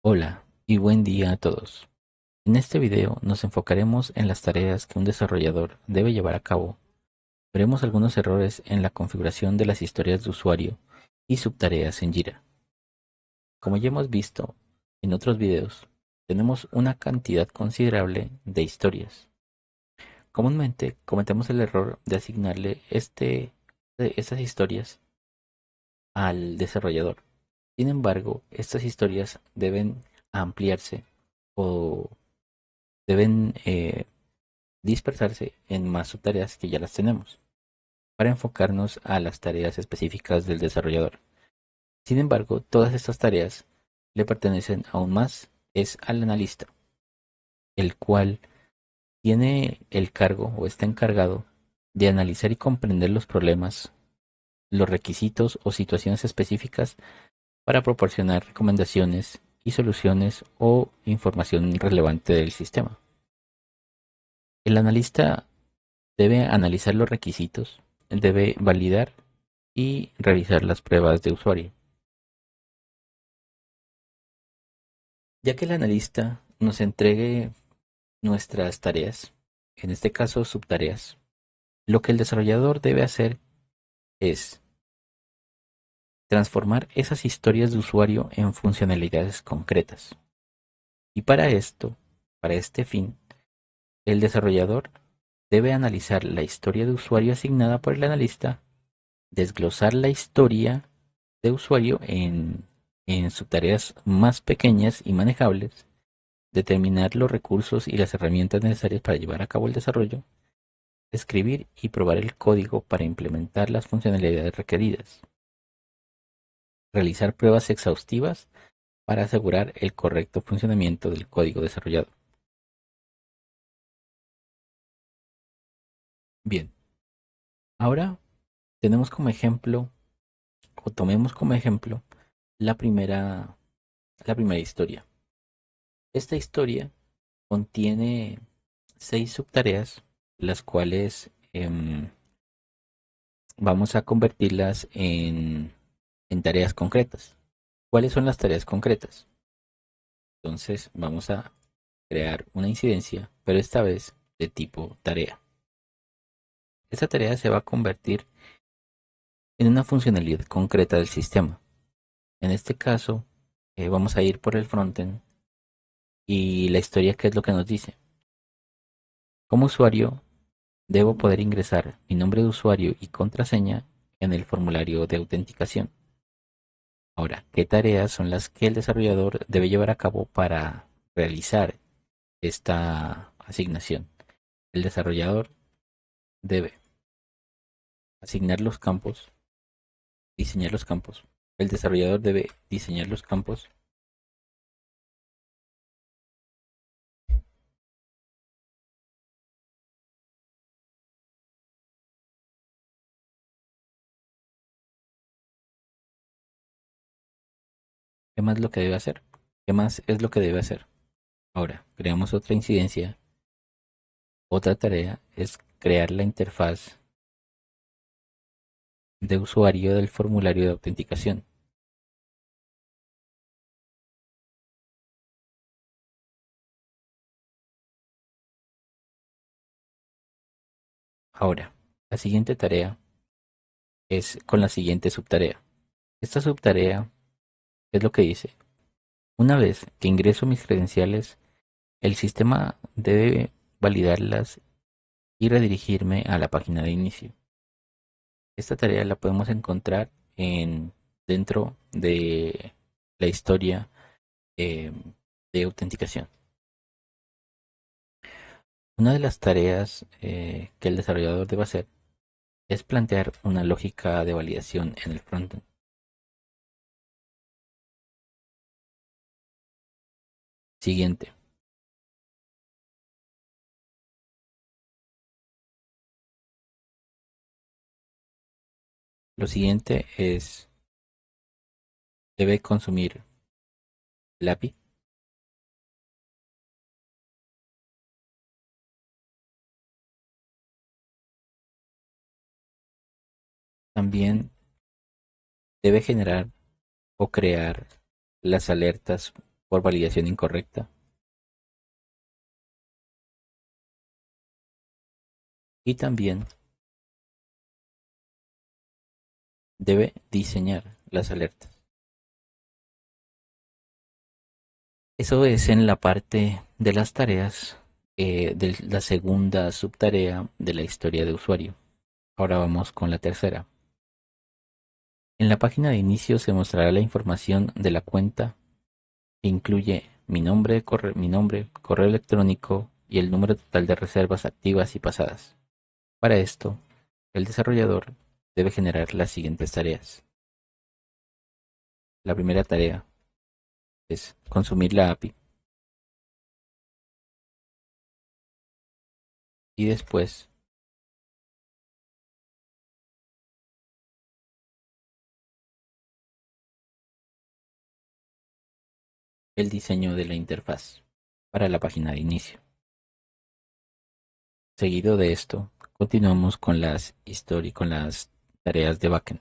Hola y buen día a todos. En este video nos enfocaremos en las tareas que un desarrollador debe llevar a cabo. Veremos algunos errores en la configuración de las historias de usuario y subtareas en Jira. Como ya hemos visto en otros videos, tenemos una cantidad considerable de historias. Comúnmente cometemos el error de asignarle estas historias al desarrollador. Sin embargo, estas historias deben ampliarse o deben dispersarse en más subtareas que ya las tenemos, para enfocarnos a las tareas específicas del desarrollador. Sin embargo, todas estas tareas le pertenecen aún más es al analista, el cual tiene el cargo o está encargado de analizar y comprender los problemas, los requisitos o situaciones específicas para proporcionar recomendaciones y soluciones o información relevante del sistema. El analista debe analizar los requisitos, debe validar y realizar las pruebas de usuario. Ya que el analista nos entregue nuestras tareas, en este caso subtareas, lo que el desarrollador debe hacer es transformar esas historias de usuario en funcionalidades concretas. Y para esto, para este fin, el desarrollador debe analizar la historia de usuario asignada por el analista, desglosar la historia de usuario en subtareas más pequeñas y manejables, determinar los recursos y las herramientas necesarias para llevar a cabo el desarrollo, escribir y probar el código para implementar las funcionalidades requeridas, realizar pruebas exhaustivas para asegurar el correcto funcionamiento del código desarrollado. Bien, ahora tenemos como ejemplo, o tomemos como ejemplo, la primera, la primera historia. Esta historia contiene 6 subtareas, las cuales vamos a convertirlas en tareas concretas. ¿Cuáles son las tareas concretas? Entonces vamos a crear una incidencia, pero esta vez de tipo tarea. Esta tarea se va a convertir en una funcionalidad concreta del sistema. En este caso, vamos a ir por el frontend y la historia, ¿qué es lo que nos dice? Como usuario, debo poder ingresar mi nombre de usuario y contraseña en el formulario de autenticación. Ahora, ¿qué tareas son las que el desarrollador debe llevar a cabo para realizar esta asignación? El desarrollador debe asignar los campos, diseñar los campos. El desarrollador debe diseñar los campos. ¿Qué más es lo que debe hacer? ¿Qué más es lo que debe hacer? Ahora, creamos otra incidencia. Otra tarea es crear la interfaz de usuario del formulario de autenticación. Ahora, la siguiente tarea es con la siguiente subtarea. Esta subtarea es lo que dice. Una vez que ingreso mis credenciales, el sistema debe validarlas y redirigirme a la página de inicio. Esta tarea la podemos encontrar dentro de la historia eh, de autenticación. Una de las tareas que el desarrollador debe hacer es plantear una lógica de validación en el frontend. Siguiente. Lo siguiente es, debe consumir el API. También debe generar o crear las alertas por validación incorrecta. Y también debe diseñar las alertas. Eso es en la parte de las tareas de la segunda subtarea de la historia de usuario. Ahora vamos con la tercera. En la página de inicio se mostrará la información de la cuenta que incluye mi nombre, correo electrónico y el número total de reservas activas y pasadas. Para esto, el desarrollador debe generar las siguientes tareas. La primera tarea es consumir la API y después el diseño de la interfaz para la página de inicio. Seguido de esto, continuamos con con las tareas de backend.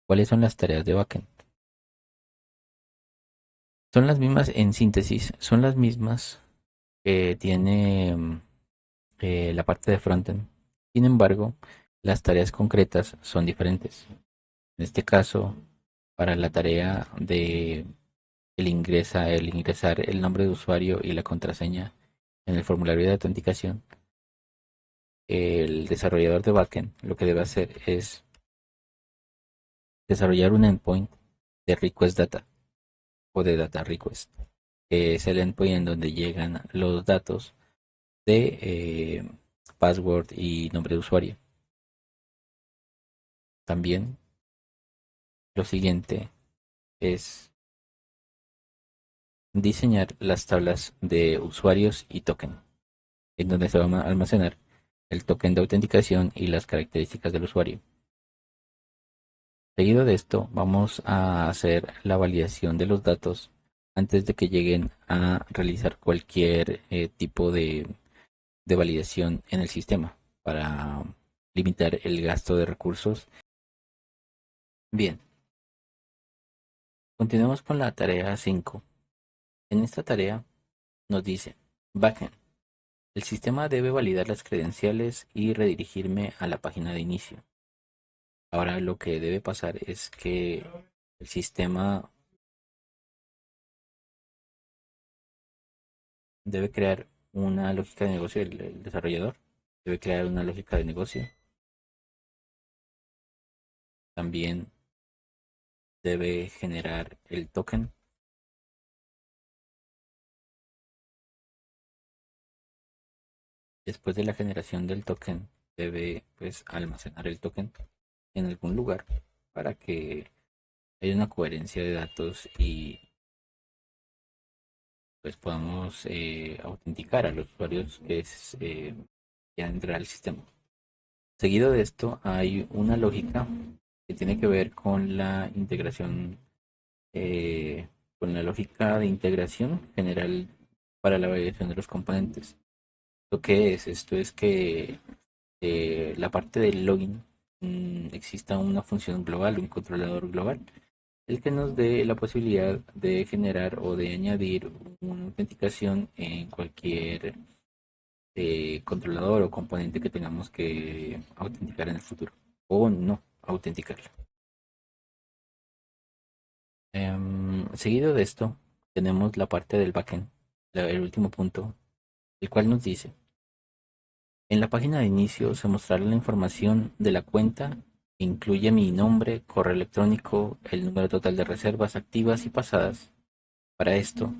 ¿Cuáles son las tareas de backend? Son las mismas en síntesis, son las mismas que tiene la parte de frontend. Sin embargo, las tareas concretas son diferentes. En este caso, para la tarea de el ingresar el nombre de usuario y la contraseña en el formulario de autenticación, el desarrollador de backend lo que debe hacer es desarrollar un endpoint de request data o de data request, que es el endpoint en donde llegan los datos de password y nombre de usuario. También lo siguiente es diseñar las tablas de usuarios y token, en donde se va a almacenar el token de autenticación y las características del usuario. Seguido de esto, vamos a hacer la validación de los datos antes de que lleguen a realizar cualquier tipo de validación en el sistema para limitar el gasto de recursos. Bien, continuemos con la tarea 5. En esta tarea nos dice, backend, el sistema debe validar las credenciales y redirigirme a la página de inicio. Ahora lo que debe pasar es que el sistema debe crear una lógica de negocio, el desarrollador debe crear una lógica de negocio. También debe generar el token. Después de la generación del token, debe pues almacenar el token en algún lugar para que haya una coherencia de datos y pues podamos autenticar a los usuarios que quieran entrar al sistema. Seguido de esto hay una lógica que tiene que ver con la integración, con la lógica de integración general para la validación de los componentes. ¿Lo que es? Esto es que la parte del login exista una función global, un controlador global, el que nos dé la posibilidad de generar o de añadir una autenticación en cualquier controlador o componente que tengamos que autenticar en el futuro o no autenticarlo. Seguido de esto, tenemos la parte del backend, el último punto, el cual nos dice, en la página de inicio se mostrará la información de la cuenta que incluye mi nombre, correo electrónico, el número total de reservas activas y pasadas. Para esto,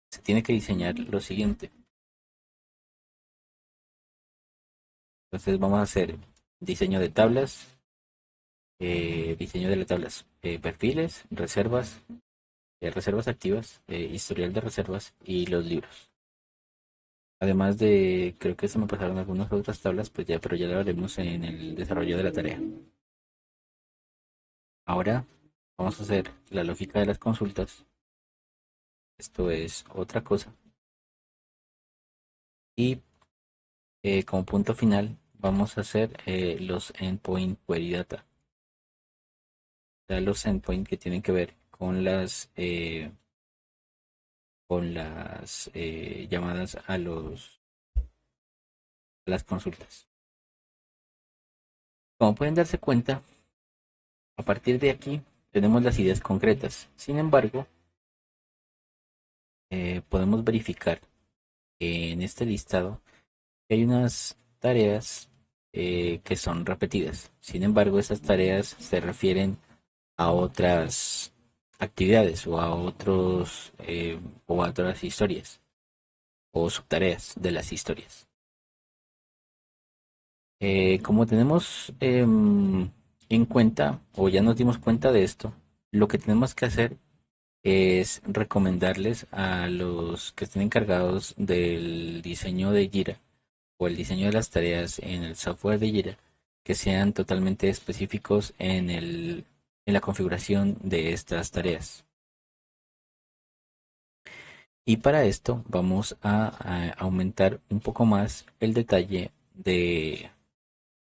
se tiene que diseñar lo siguiente. Entonces vamos a hacer diseño de tablas, diseño de las tablas, perfiles, reservas, reservas activas, historial de reservas y los libros. Además de, creo que se me pasaron algunas otras tablas, pues ya, pero ya lo haremos en el desarrollo de la tarea. Ahora vamos a hacer la lógica de las consultas. Esto es otra cosa. Y como punto final vamos a hacer los endpoint query data. O sea, los endpoint que tienen que ver con las llamadas a las consultas. Como pueden darse cuenta, a partir de aquí tenemos las ideas concretas. Sin embargo, podemos verificar en este listado que hay unas tareas que son repetidas. Sin embargo, esas tareas se refieren a otras actividades o a otras historias o subtareas de las historias. Como tenemos en cuenta o ya nos dimos cuenta de esto, lo que tenemos que hacer es recomendarles a los que estén encargados del diseño de Jira o el diseño de las tareas en el software de Jira que sean totalmente específicos en la configuración de estas tareas. Y para esto vamos a aumentar un poco más el detalle de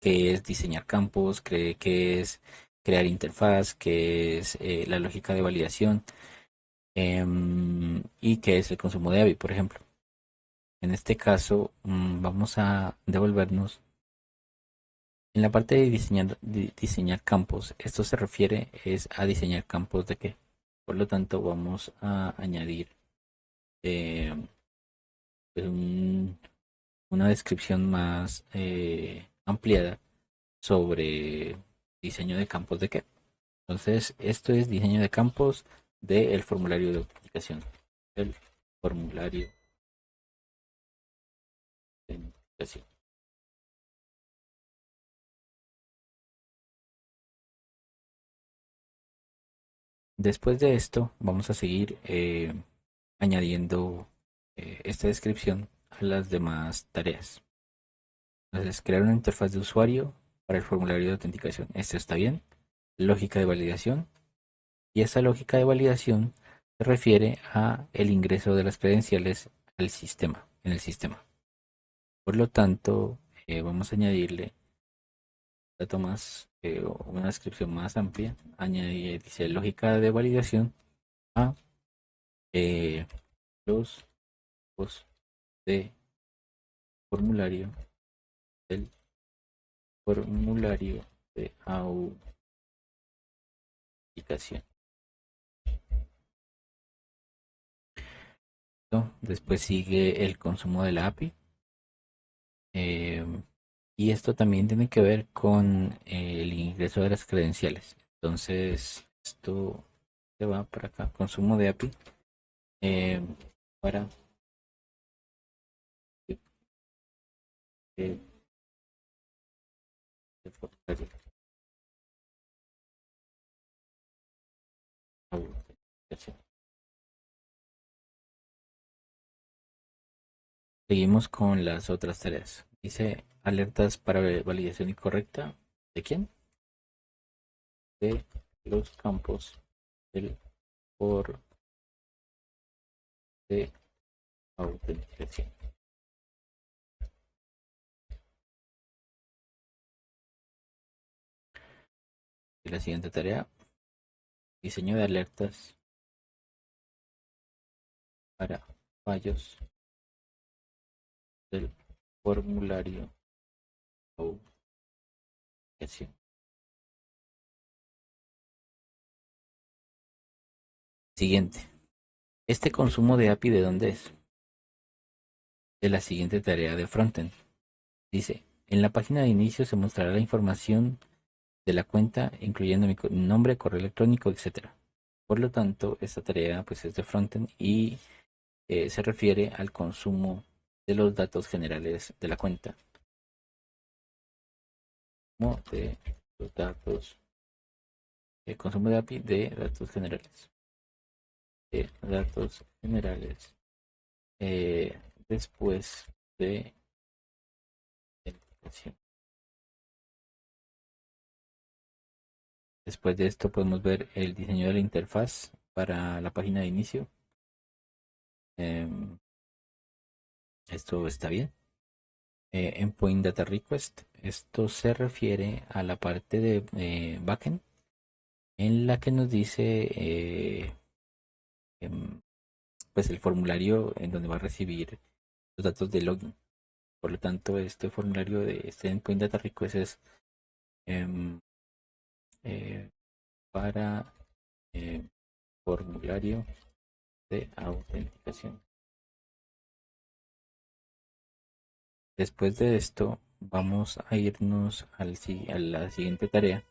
qué es diseñar campos, qué es crear interfaz, qué es la lógica de validación y qué es el consumo de API, por ejemplo. En este caso, vamos a devolvernos en la parte de diseñar campos. Esto se refiere es a diseñar campos de qué. Por lo tanto, vamos a añadir eh, pues una descripción más ampliada sobre diseño de campos de qué. Entonces, esto es diseño de campos del formulario de autenticación. El formulario de autenticación. Después de esto, vamos a seguir añadiendo esta descripción a las demás tareas. Entonces, crear una interfaz de usuario para el formulario de autenticación. Esto está bien. Lógica de validación. Y esta lógica de validación se refiere a el ingreso de las credenciales al sistema, en el sistema. Por lo tanto, vamos a añadirle dato más, una descripción más amplia. Añadir, dice lógica de validación a eh, los tipos de formulario del formulario de autenticación. ¿No? Después sigue el consumo de la API. eh, y esto también tiene que ver con el ingreso de las credenciales. Entonces, esto se va para acá. Consumo de API eh, para el formulario de autenticación. Seguimos con las otras tareas. Dice alertas para validación incorrecta. ¿De quién? De los campos del for de autenticación. Y la siguiente tarea, diseño de alertas para fallos del formulario de autenticación. Siguiente. Este consumo de API, ¿de dónde es? De la siguiente tarea de frontend. Dice, en la página de inicio se mostrará la información de la cuenta, incluyendo mi nombre, correo electrónico, etcétera. Por lo tanto, esta tarea pues, es de frontend y se refiere al consumo de los datos generales de la cuenta. Como de los datos, el consumo de API de datos generales. De datos generales después de identificación. Después de esto podemos ver el diseño de la interfaz para la página de inicio. Esto está bien. Endpoint Data Request. Esto se refiere a la parte de backend en la que nos dice pues el formulario en donde va a recibir los datos de login. Por lo tanto, este formulario de este endpoint data request es em, eh, para formulario de autenticación. Después de esto, vamos a irnos a la siguiente tarea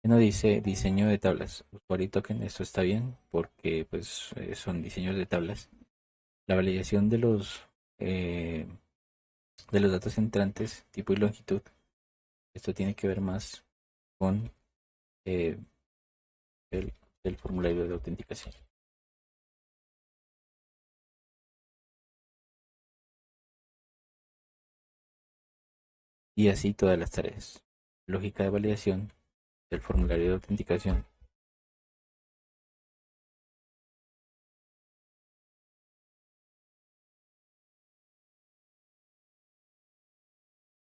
que nos dice diseño de tablas. Usuario y token, esto está bien porque pues son diseños de tablas. La validación eh, de los datos entrantes, tipo y longitud. Esto tiene que ver más con eh, el, el formulario de autenticación. Y así todas las tareas. Lógica de validación del formulario de autenticación.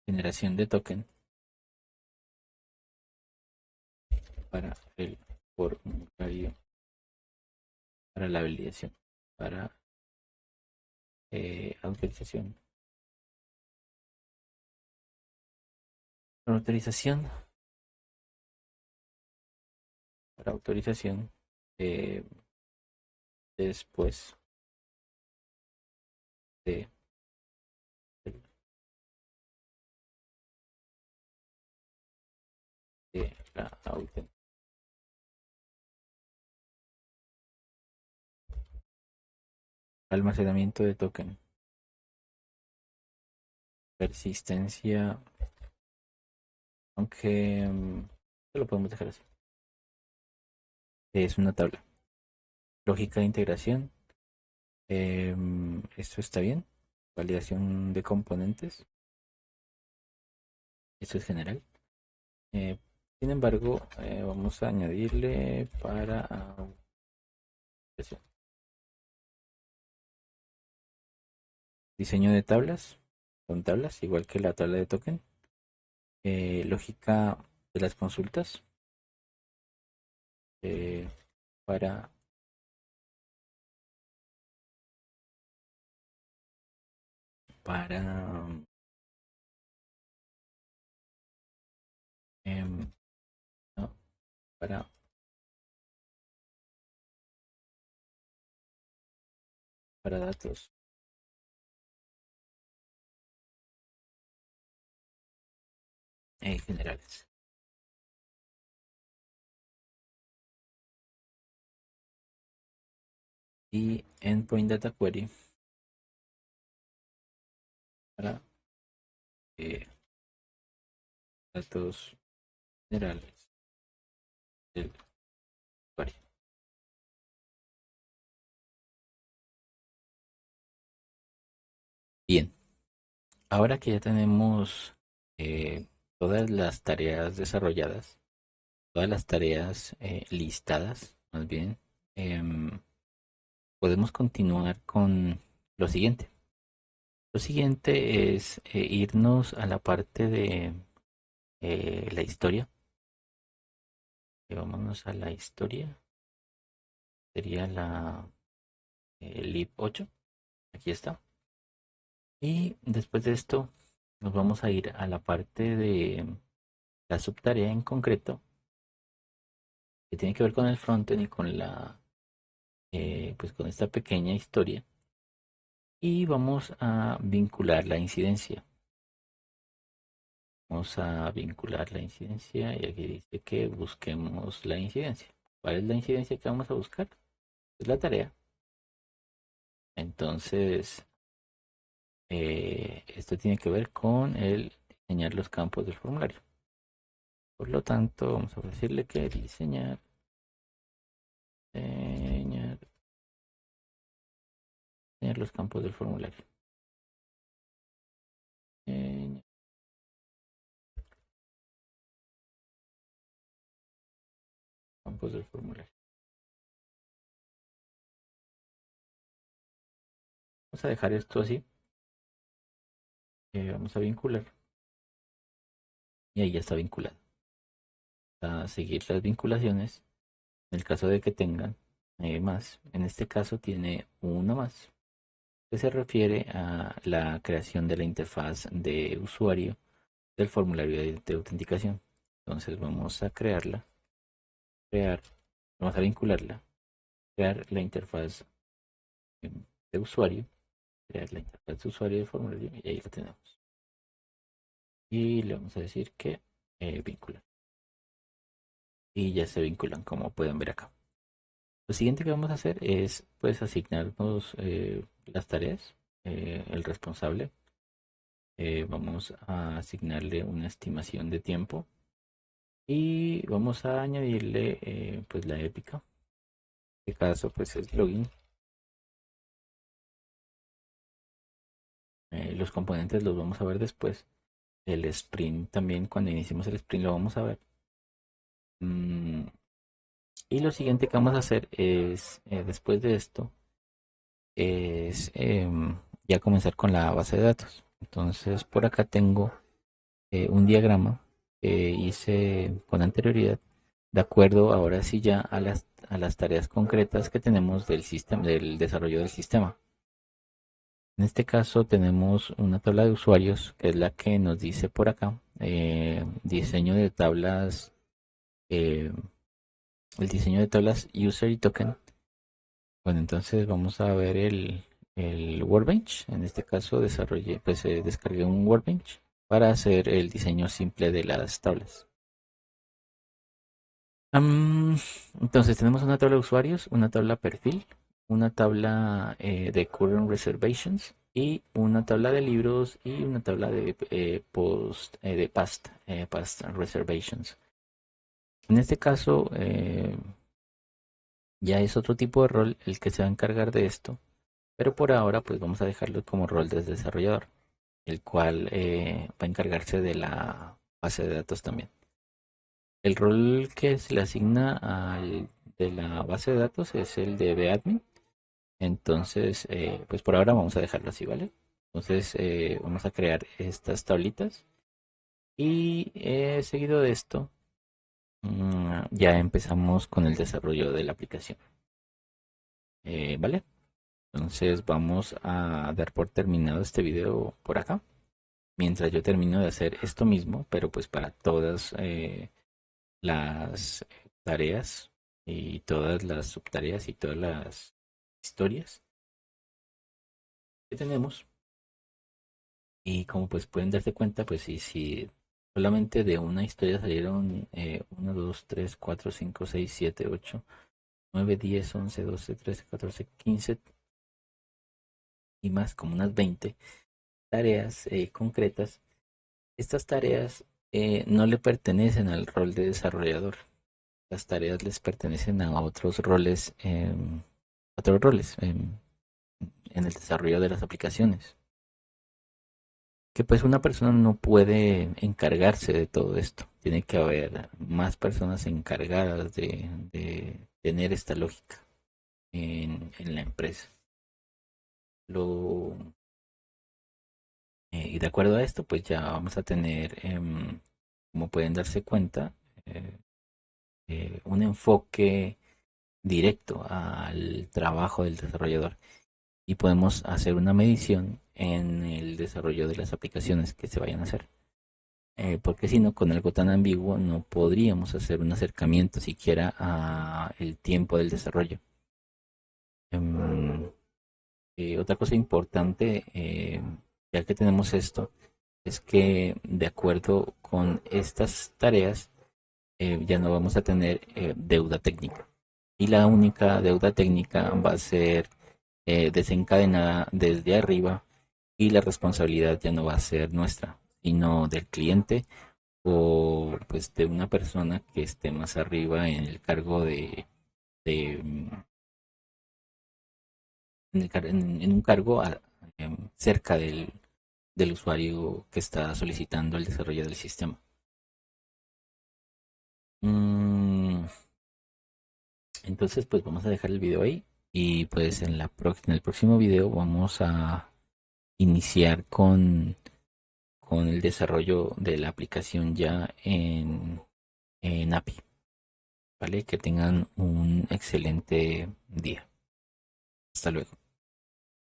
Generación de token para el formulario, para la validación, para autorización. Autorización, para autorización eh, después de, de la autenticación. Almacenamiento de token. Persistencia, aunque lo podemos dejar así. Es una tabla. Lógica de integración. Esto está bien. Validación de componentes. Esto es general. Eh, Sin embargo, vamos a añadirle para diseño de tablas. Con tablas, igual que la tabla de token. Lógica de las consultas. eh, para, para, em, no, para, para datos generales. Y endpoint data query para eh, datos generales del usuario. Bien, ahora que ya tenemos todas las tareas desarrolladas, todas las tareas listadas, más bien, em, podemos continuar con lo siguiente. Lo siguiente es irnos a la parte de la historia. Vámonos a la historia. Sería la lib 8. Aquí está. Y después de esto nos vamos a ir a la parte de la subtarea en concreto que tiene que ver con el frontend y con pues con esta pequeña historia. Y vamos a vincular la incidencia. Vamos a vincular la incidencia y aquí dice que busquemos la incidencia. ¿Cuál es la incidencia que vamos a buscar? Es la tarea. Entonces, esto tiene que ver con el diseñar los campos del formulario. Por lo tanto, vamos a decirle que diseñar, diseñar los campos del formulario. Diseñar campos del formulario. Vamos a dejar esto así. Vamos a vincular. Y ahí ya está vinculado. A seguir las vinculaciones, en el caso de que tengan, más. En este caso tiene uno más, que se refiere a la creación de la interfaz de usuario del formulario de autenticación. Entonces vamos a crear, vamos a vincularla, crear la interfaz de usuario, crear la interfaz de usuario del formulario y ahí lo tenemos. Y le vamos a decir que vincular. Y ya se vinculan como pueden ver acá. Lo siguiente que vamos a hacer es pues asignarnos las tareas, el responsable. Vamos a asignarle una estimación de tiempo y vamos a añadirle pues la épica. En este caso pues es login. Los componentes los vamos a ver después. El sprint también, cuando iniciemos el sprint lo vamos a ver. Y lo siguiente que vamos a hacer es, después de esto, es ya comenzar con la base de datos. Entonces por acá tengo un diagrama que hice con anterioridad, de acuerdo ahora sí ya a las tareas concretas que tenemos del sistema, del desarrollo del sistema. En este caso tenemos una tabla de usuarios, que es la que nos dice por acá, diseño de tablas, eh, el diseño de tablas user y token. Bueno, entonces vamos a ver el Workbench. En este caso desarrollé, pues descargué un Workbench para hacer el diseño simple de las tablas. Entonces tenemos una tabla de usuarios, una tabla perfil, una tabla de current reservations y una tabla de libros y una tabla de past reservations. En este caso ya es otro tipo de rol el que se va a encargar de esto, pero por ahora pues vamos a dejarlo como rol de desarrollador, el cual va a encargarse de la base de datos también. El rol que se le asigna al de la base de datos es el de beadmin. Entonces, pues por ahora vamos a dejarlo así, ¿vale? Entonces, vamos a crear estas tablitas y seguido de esto, ya empezamos con el desarrollo de la aplicación. ¿Vale? Entonces, vamos a dar por terminado este video por acá. Mientras yo termino de hacer esto mismo, pero pues para todas las tareas y todas las subtareas y todas las historias que tenemos. Y como pues pueden darse cuenta, pues si solamente de una historia salieron 1, 2, 3, 4, 5, 6, 7, 8, 9, 10, 11, 12, 13, 14, 15 y más, como unas 20 tareas concretas. Estas tareas no le pertenecen al rol de desarrollador. Las tareas les pertenecen a otros roles en el desarrollo de las aplicaciones. Que pues una persona no puede encargarse de todo esto. Tiene que haber más personas encargadas de tener esta lógica en la empresa. Lo, y de acuerdo a esto, pues ya vamos a tener, como pueden darse cuenta, eh, un enfoque directo al trabajo del desarrollador y podemos hacer una medición en el desarrollo de las aplicaciones que se vayan a hacer. Porque si no, con algo tan ambiguo no podríamos hacer un acercamiento siquiera a el tiempo del desarrollo. Em, Otra cosa importante, ya que tenemos esto, es que de acuerdo con estas tareas, ya no vamos a tener deuda técnica. Y la única deuda técnica va a ser desencadenada desde arriba y la responsabilidad ya no va a ser nuestra, sino del cliente o pues de una persona que esté más arriba en el cargo de en un cargo cerca del usuario que está solicitando el desarrollo del sistema. Mm, entonces pues vamos a dejar el video ahí y pues en el próximo video vamos a iniciar con el desarrollo de la aplicación ya en API. ¿vale? Que tengan un excelente día. Hasta luego.